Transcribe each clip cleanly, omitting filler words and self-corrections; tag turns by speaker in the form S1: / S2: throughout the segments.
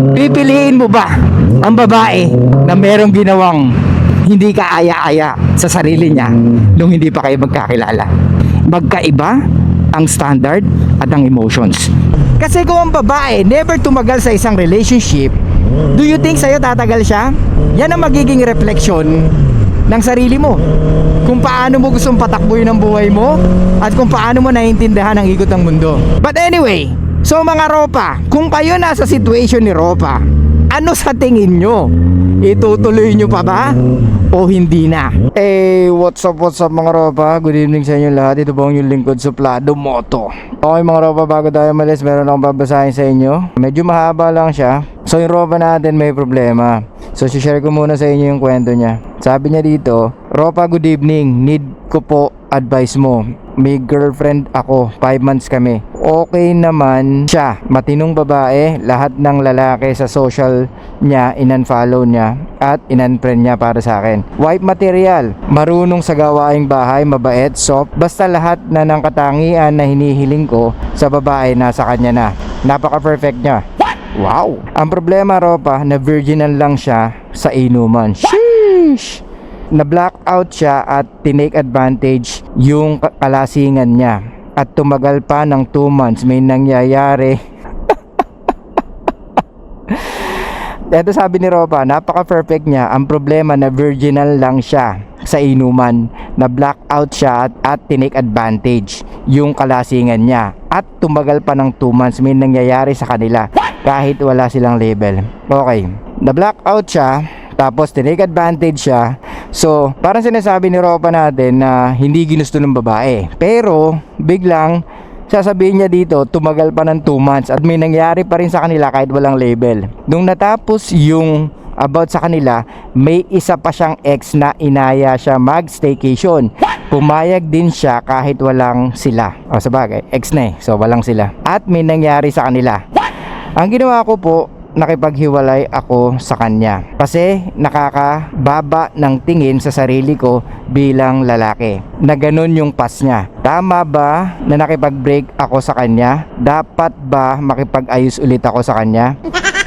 S1: Pipiliin mo ba ang babae na merong ginawang hindi kaaya-aya sa sarili niya nung hindi pa kayo magkakilala? Magkaiba ang standard at ang emotions. Kasi kung ang babae never tumagal sa isang relationship, do you think sa'yo tatagal siya? Yan ang magiging refleksyon ng sarili mo. Kung paano mo gustong patakbuhin ang buhay mo at kung paano mo naiintindihan ang ikot ng mundo. But anyway, so mga Ropa, kung kayo nasa situation ni Ropa, ano sa tingin nyo? Itutuloy nyo pa ba? O hindi na? What's up mga Ropa? Good evening sa inyo lahat. Ito po ang yung lingkod Suplado Moto. Okay mga Ropa, bago tayo malis, meron akong babasahin sa inyo. Medyo mahaba lang siya. So yung Ropa natin may problema. So share ko muna sa inyo yung kwento niya. Sabi niya dito, Ropa, good evening. Need ko po advice mo. May girlfriend ako, 5 months kami. Okay naman siya, matinong babae. Lahat ng lalaki sa social niya in-unfollow niya at in-unfriend niya para sa akin. Wife material, marunong sa gawaing bahay, mabait, soft. Basta lahat na ng katangian na hinihiling ko sa babae nasa kanya na. Napaka-perfect niya. Wow! Ang problema, Ropa, na virginal lang siya sa inuman. Sheesh! Na-blackout siya at tinake advantage yung kalasingan niya. At tumagal pa ng 2 months, may nangyayari. Ito sabi ni Ropa, napaka-perfect niya. Ang problema na virginal lang siya sa inuman. Na-blackout siya at tinake advantage yung kalasingan niya. At tumagal pa ng 2 months, may nangyayari sa kanila kahit wala silang label. Okay, na-blackout siya, tapos tinake advantage siya. So, parang sinasabi ni Ropa natin na hindi ginusto ng babae. Pero, biglang sasabihin niya dito, tumagal pa ng 2 months at may nangyari pa rin sa kanila kahit walang label. Nung natapos yung about sa kanila, may isa pa siyang ex na inaya siya mag-staycation. Pumayag din siya kahit walang sila. O sabagay, ex na so walang sila. At may nangyari sa kanila. Ang ginawa ko po, nakipaghiwalay ako sa kanya kasi nakakababa ng tingin sa sarili ko bilang lalaki na ganun yung past niya. Tama ba na nakipag-break ako sa kanya? Dapat ba makipag-ayos ulit ako sa kanya?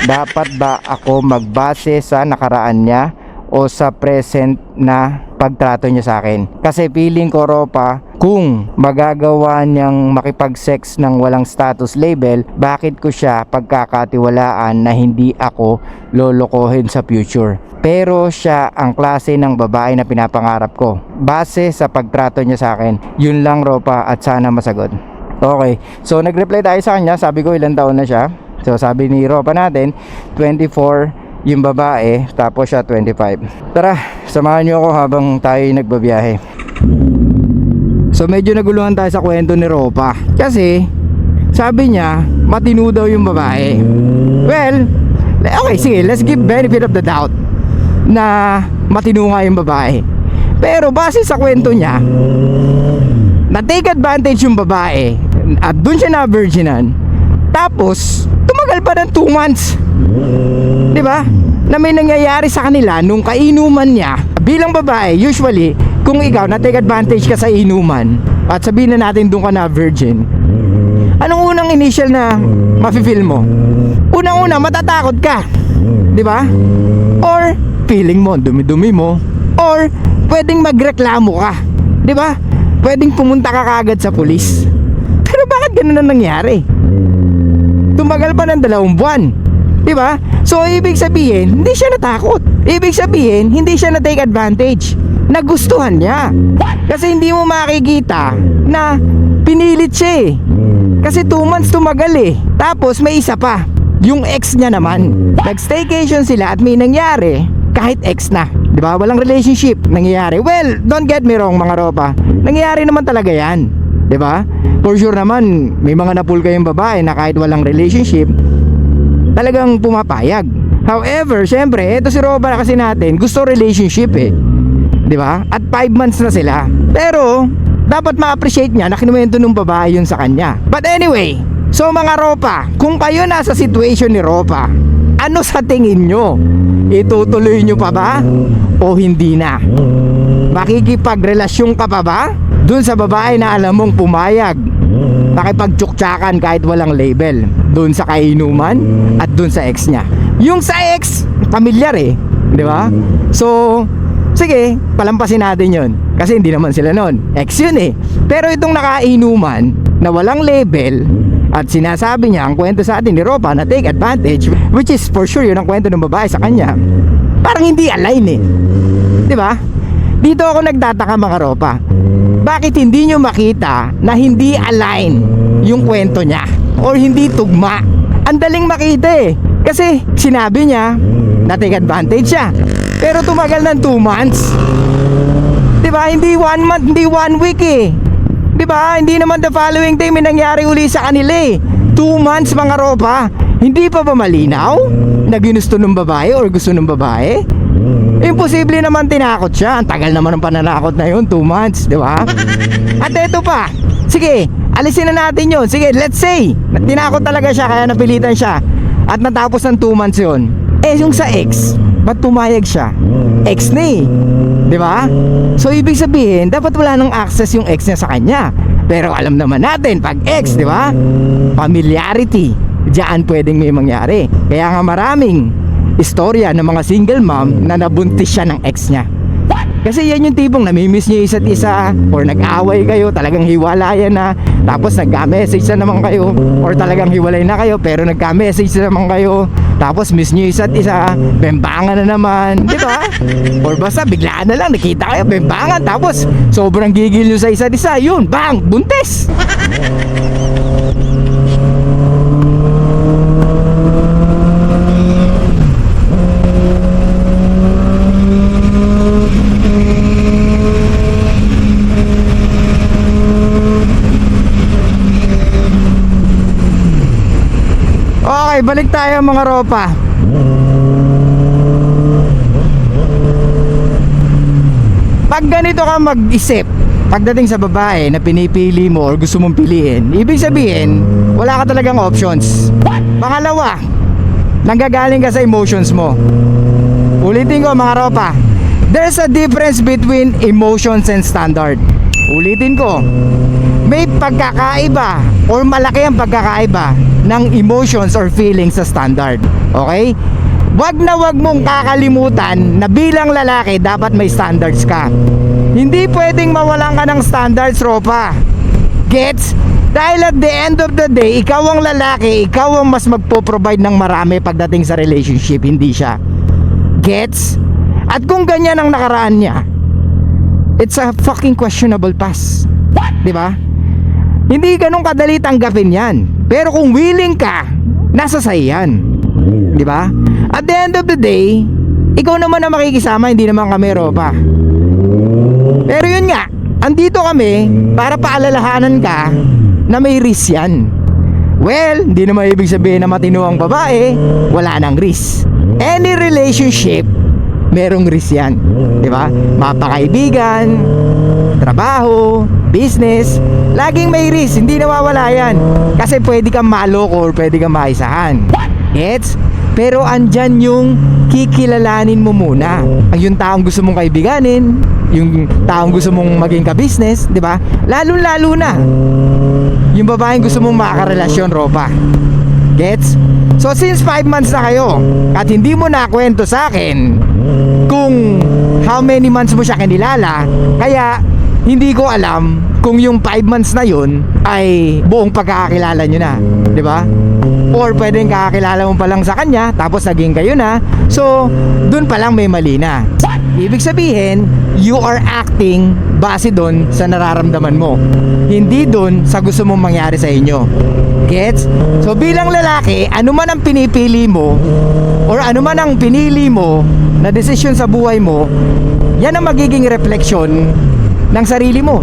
S1: Dapat ba ako magbase sa nakaraan niya o sa present na pagtrato niya sa akin? Kasi feeling ko, Ropa, kung magagawa niyang makipag-sex ng walang status label, bakit ko siya pagkakatiwalaan na hindi ako lolokohin sa future? Pero siya ang klase ng babae na pinapangarap ko base sa pagtrato niya sa akin. Yun lang, Ropa, at sana masagot. Okay, so nag-reply tayo sa kanya. Sabi ko ilang taon na siya. So sabi ni Ropa natin 24 yung babae, tapos siya 25. Tara, samahan niyo ako habang tayo nagbabiyahe. So medyo naguluhan tayo sa kwento ni Ropa kasi sabi niya matino daw yung babae. Well, okay, sige, let's give benefit of the doubt na matino nga yung babae. Pero base sa kwento niya, na-take advantage yung babae at dun siya na-virginan. Tapos tumagal pa ng 2 months, diba? Na may nangyayari sa kanila nung kainuman niya. Bilang babae, usually kung ikaw na-take advantage ka sa inuman at sabihin na natin doon ka na virgin, anong unang initial na mafe-feel mo? Unang-una, matatakot ka, diba? Or feeling mo, dumi-dumi mo. Or pwedeng magreklamo ka, diba? Pwedeng pumunta ka kagad sa pulis. Pero bakit ganun ang nangyari? Tumagal pa ng 2 buwan, diba? So ibig sabihin, hindi siya natakot. Ibig sabihin, hindi siya na-take advantage. Nagustuhan niya. Kasi hindi mo makikita na pinilit siya eh. Kasi 2 months tumagal eh. Tapos may isa pa, yung ex niya naman. Nag-staycation sila at may nangyari kahit ex na, diba? Walang relationship nangyayari. Well, don't get me wrong mga Ropa, nangyayari naman talaga yan, diba? For sure naman, may mga napul kayong babae na kahit walang relationship, talagang pumapayag. However, syempre, eto si Ropa kasi natin, gusto relationship eh, diba? At 5 months na sila. Pero, dapat ma-appreciate niya na kinuwento ng babae yun sa kanya. But anyway, so mga Ropa, kung kayo nasa situation ni Ropa, ano sa tingin nyo? Itutuloy nyo pa ba? O hindi na? Makikipagrelasyon ka pa ba dun sa babae na alam mong pumayag nakipagtsuktsakan kahit walang label dun sa kainuman at dun sa ex niya? Yung sa ex, pamilyar eh, di ba? So, sige, palampasin natin yun. Kasi hindi naman sila nun. Ex yun eh. Pero itong nakainuman na walang label at sinasabi niya ang kwento sa atin ni Ropa na take advantage, which is for sure yun ang kwento ng babae sa kanya, parang hindi align eh. Di ba? Dito ako nagtataka mga Ropa. Bakit hindi nyo makita na hindi align yung kwento niya? Or hindi tugma? Ang daling makita eh. Kasi sinabi niya na take advantage siya. Pero tumagal ng 2 months. Diba? Hindi 1 month, hindi 1 week eh. Diba? Hindi naman the following day may nangyari uli sa kanila eh. 2 months mga Ropa. Hindi pa ba malinaw na ginusto ng babae or gusto ng babae? Imposible naman tinakot siya. Ang tagal naman ng pananakot na yun, 2 months, diba? At eto pa. Sige, alisin na natin yun. Sige, let's say tinakot talaga siya kaya napilitan siya at natapos ng 2 months yun. Eh yung sa ex, ba't pumayag siya? Ex na eh, di ba? So ibig sabihin, dapat wala nang access yung ex niya sa kanya. Pero alam naman natin, pag ex, di ba? Familiarity, diyan pwedeng may mangyari. Kaya nga maraming istorya ng mga single mom na nabuntis siya ng ex niya. Kasi yan yung tipong namimiss niyo isa't isa, or nag-away kayo, talagang hiwalayan na, tapos nagka-message na naman kayo, or talagang hiwalay na kayo pero nagka-message na naman kayo, tapos miss niyo isa't isa, bembangan na naman, di ba? Or basta biglaan na lang nakita kayo, bembangan, tapos sobrang gigil niyo sa isa't isa, yun, bang, buntis. Okay, balik tayo mga Ropa. Pag ganito ka mag-isip pagdating sa babae na pinipili mo or gusto mong piliin, ibig sabihin wala ka talagang options. Pangalawa, nanggagaling ka sa emotions mo. Ulitin ko mga Ropa, there's a difference between emotions and standard. Ulitin ko, may pagkakaiba or malaki ang pagkakaiba ng emotions or feelings sa standard. Okay? Wag na wag mong kakalimutan na bilang lalaki dapat may standards ka. Hindi pwedeng mawalan ka ng standards, Ropa. Gets? Dahil at the end of the day, ikaw ang lalaki, ikaw ang mas magpo-provide ng marami pagdating sa relationship, hindi siya. Gets? At kung ganyan ang nakaraan niya, it's a fucking questionable pass. Diba? Hindi ganun kadali tanggapin yan. Pero kung willing ka, nasa sa'yo yan. Diba? At the end of the day, ikaw naman ang makikisama, hindi naman kami, Ropa. Pero yun nga, andito kami para paalalahanan ka na may risk yan. Well, hindi naman ibig sabihin na matino ang babae, wala nang risk. Any relationship, merong risk yan. Diba? Mapakaibigan, trabaho, business, laging may risk, hindi nawawala yan. Kasi pwede kang maloko or pwede kang maisahan. Gets? Pero andyan yung kikilalanin mo muna. Ang yung taong gusto mong kaibiganin, yung taong gusto mong maging ka-business, di ba? Lalo-lalo na yung babaeng gusto mong makarelasyon, Ropa. Gets? So since 5 months na kayo at hindi mo nakwento sa akin kung how many months mo siya kinilala, kaya hindi ko alam kung yung 5 months na yun ay buong pagkakakilala nyo na, di ba? Or pwedeng kakakilala mo pa lang sa kanya tapos naging kayo na. So, dun pa lang may mali na. Ibig sabihin, you are acting base dun sa nararamdaman mo, hindi dun sa gusto mong mangyari sa inyo. Gets? So, bilang lalaki, ano man ang pinipili mo or ano man ang pinili mo na desisyon sa buhay mo, yan ang magiging refleksyon ng sarili mo.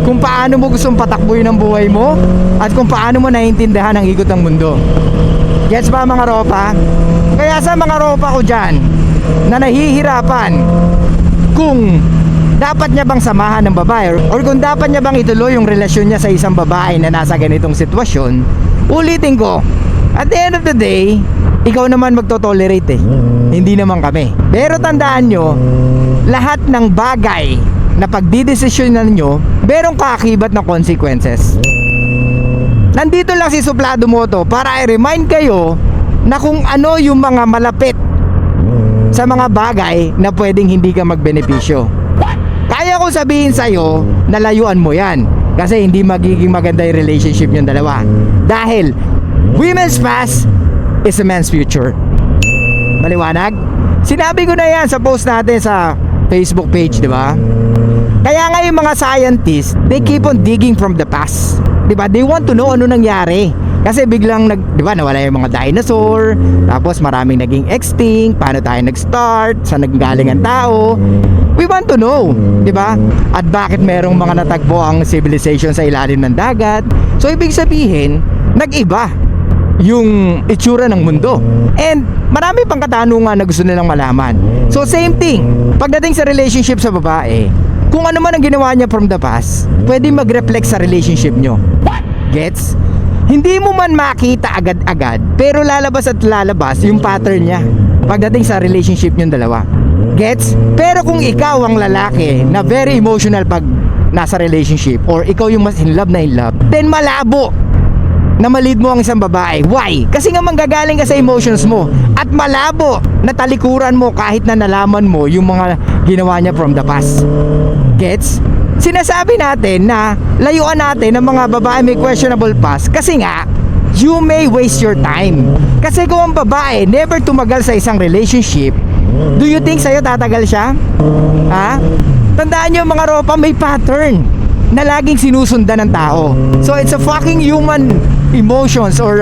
S1: Kung paano mo gustong patakbuhin ang buhay mo at kung paano mo naiintindihan ang ikot ng mundo. Gets ba mga Ropa? Kaya sa mga Ropa ko dyan na nahihirapan kung dapat niya bang samahan ng babae or kung dapat niya bang ituloy yung relasyon niya sa isang babae na nasa ganitong sitwasyon, ulitin ko, at the end of the day, ikaw naman magtotolerate eh, hindi naman kami. Pero tandaan nyo, lahat ng bagay na pagdidesisyonan nyo, merong kaakibat na consequences. Nandito lang si Suplado Moto para i-remind kayo na kung ano yung mga malapit sa mga bagay na pwedeng hindi ka magbenepisyo. Kaya ko sabihin sa'yo na layuan mo yan kasi hindi magiging maganda yung relationship yung dalawa. Dahil women's past is a man's future. Maliwanag? Sinabi ko na yan sa post natin sa Facebook page, di ba? Kaya nga yung mga scientists, they keep on digging from the past. Di ba? They want to know ano nangyari. Kasi biglang di ba, nawala yung mga dinosaur, tapos maraming naging extinct, paano tayo nag-start, saan nanggaling ang tao. We want to know, di ba? At bakit merong mga natagpo ang civilization sa ilalim ng dagat. So ibig sabihin, nag-iba yung itsura ng mundo. And marami pang katanungan na gusto nilang malaman. So same thing, pagdating sa relationship sa babae, kung ano man ang ginawa niya from the past, pwede mag-reflect sa relationship nyo. Gets? Hindi mo man makita agad-agad, pero lalabas at lalabas yung pattern niya pagdating sa relationship nyong dalawa. Gets? Pero kung ikaw ang lalaki na very emotional pag nasa relationship, or ikaw yung mas in love, then malabo na malid mo ang isang babae. Why? Kasi nga manggagaling ka sa emotions mo, at malabo na talikuran mo kahit na nalaman mo yung mga ginawa niya from the past. Gets? Sinasabi natin na layuan natin ng mga babae may questionable past kasi nga you may waste your time. Kasi kung ang babae never tumagal sa isang relationship, do you think sa'yo tatagal siya? Ha? Tandaan nyo mga ropa, may pattern na laging sinusundan ng tao. So it's a fucking human emotions or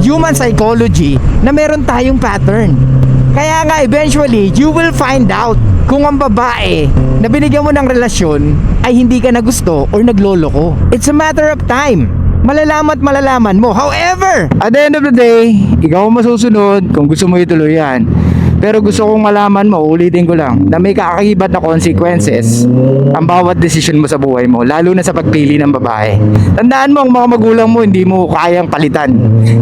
S1: human psychology na meron tayong pattern. Kaya nga eventually you will find out kung ang babae na binigyan mo ng relasyon ay hindi ka na gusto or nagloloko. It's a matter of time. Malalaman mo. However, at the end of the day, ikaw ang masusunod kung gusto mo ituloy yan. Pero gusto kong malaman mo, ulitin ko lang, na may kaakibat na consequences ang bawat desisyon mo sa buhay mo, lalo na sa pagpili ng babae. Tandaan mo, ang mga magulang mo hindi mo kayang palitan,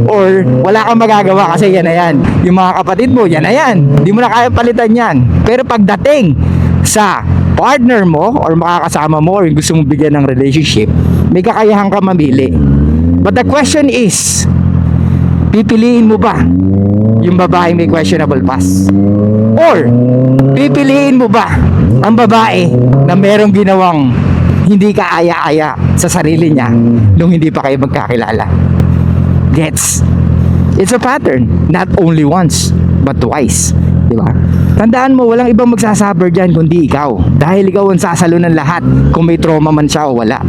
S1: or wala kang magagawa kasi yan na yan. Yung mga kapatid mo, yan na yan, hindi mo na kayang palitan yan. Pero pagdating sa partner mo or makakasama mo or yung gusto mong bigyan ng relationship, may kakayahan ka mamili. But the question is, pipiliin mo ba yung babae may questionable past? Or pipiliin mo ba ang babae na merong ginawang hindi kaaya-aya sa sarili niya nung hindi pa kayo magkakilala? Gets? It's a pattern, not only once but twice, di ba? Tandaan mo, walang ibang magsasuffer dyan kundi ikaw, dahil ikaw ang sasalo ng lahat kung may trauma man siya o wala.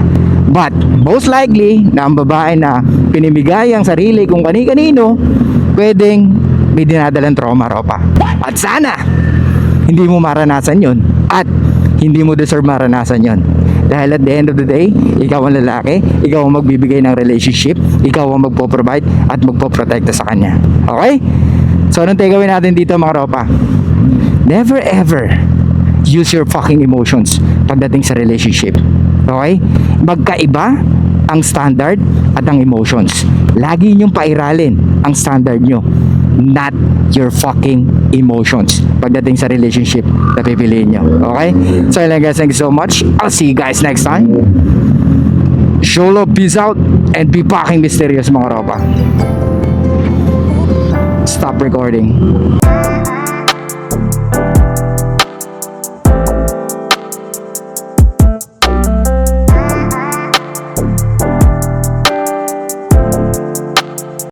S1: But most likely na ang babae na pinimigay ang sarili kung kani-kanino, pwedeng may dinadalang trauma, ropa. At sana hindi mo maranasan yon, at hindi mo deserve maranasan yon. Dahil at the end of the day, ikaw ang lalaki, ikaw ang magbibigay ng relationship, ikaw ang magpo-provide at magpo-protect sa kanya. Okay? So anong takeaway natin dito mga ropa? Never ever use your fucking emotions pagdating sa relationship. Okay? Magkaiba ang standard at ang emotions. Lagi niyong pairalin ang standard nyo, not your fucking emotions pagdating sa relationship na pipiliin nyo. Okay? So yun lang guys, thank you so much. I'll see you guys next time. Show love, peace out, and be fucking mysterious mga ropa. Stop recording.